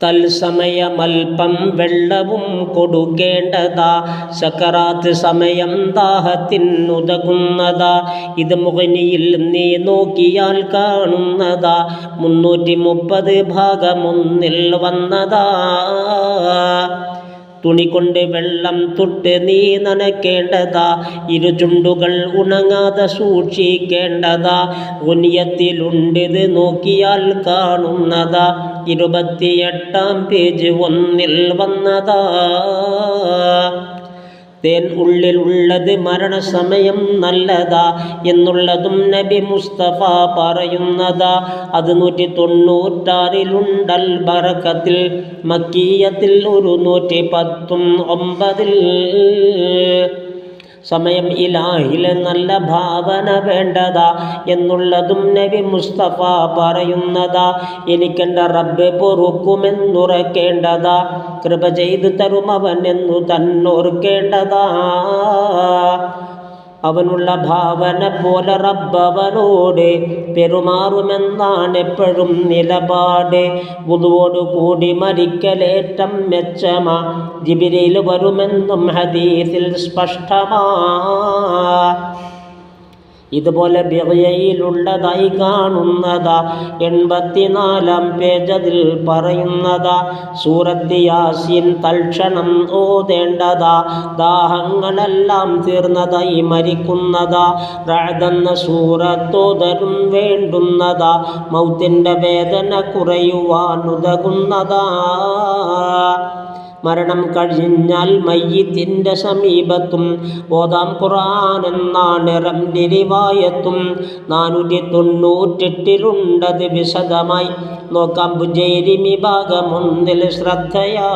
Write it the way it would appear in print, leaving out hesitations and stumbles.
തൽസമയമൽപ്പം വെള്ളവും കൊടുക്കേണ്ടതാ, സക്കറാത്ത് സമയം ദാഹത്തിനുതകുന്നതാ. ഇത് മുഗ്നിയിൽ നീ നോക്കിയാൽ കാണുന്നതാ. 330 ഭാഗമൊന്നിൽ വന്നതാ. തുണി കൊണ്ട് വെള്ളം തൊട്ട് നീ നനയ്ക്കേണ്ടതാ. ഇരുചുണ്ടുകൾ ഉണങ്ങാതെ സൂക്ഷിക്കേണ്ടതാ. ഗുനിയത്തിലുണ്ടിത് നോക്കിയാൽ കാണുന്നതാ. 28-ാം പേജ് 1-ൽ വന്നതാ. തേൻ ഉള്ളിൽ ഉള്ളത് മരണസമയം നല്ലതാ എന്നുള്ളതും നബി മുസ്തഫ പറയുന്നതാ. അത് 196-ലുണ്ടൽ ബറക്കത്തിൽ, മക്കീയത്തിൽ 119-ൽ. സമയം ഇലാഹിലെ നല്ല ഭാവന വേണ്ടതാ എന്നുള്ളതും നബി മുസ്തഫ പറയുന്നതാ. എനിക്കെൻ്റെ റബ്ബ് പൊറുക്കുമെന്നുറക്കേണ്ടതാ, കൃപ ചെയ്തു തരുമവനെന്നു തന്നോർക്കേണ്ടതാ. അവനുള്ള ഭാവന പോലെ റബ്ബവനോട് പെരുമാറുമെന്നാണ് എപ്പോഴും നിലപാട്. വുളുവോടു കൂടി മരിക്കലേറ്റം മെച്ചമാ, ജിബ്രീൽ വരുമെന്നും ഹദീസിൽ സ്പഷ്ടമാ. ഇതുപോലെ ബിഗ്യയിലുള്ളതായി കാണുന്നതാ. 84-ാം പേജ് അതിൽ പറയുന്നതാ. സൂറത്ത് യാസീൻ തൽക്ഷണം ഓതേണ്ടതാ. ദാഹങ്ങളെല്ലാം തീർന്നതായി മരിക്കുന്നതാ. റഅദെന്ന സൂറത്തോതരും വേണ്ടുന്നതാ. മൗത്തിൻ്റെ വേദന കുറയുവാനുതകുന്നതാ. മരണം കഴിഞ്ഞാൽ മയ്യിത്തിൻ്റെ സമീപത്തും ഓതാം ഖുർആൻ എന്നാണ് റംലി റിവായത്തും. 498-ലുണ്ടത് വിശദമായി നോക്കാം. ബുജൈരിമി ഭാഗം 1-ൽ ശ്രദ്ധയാ.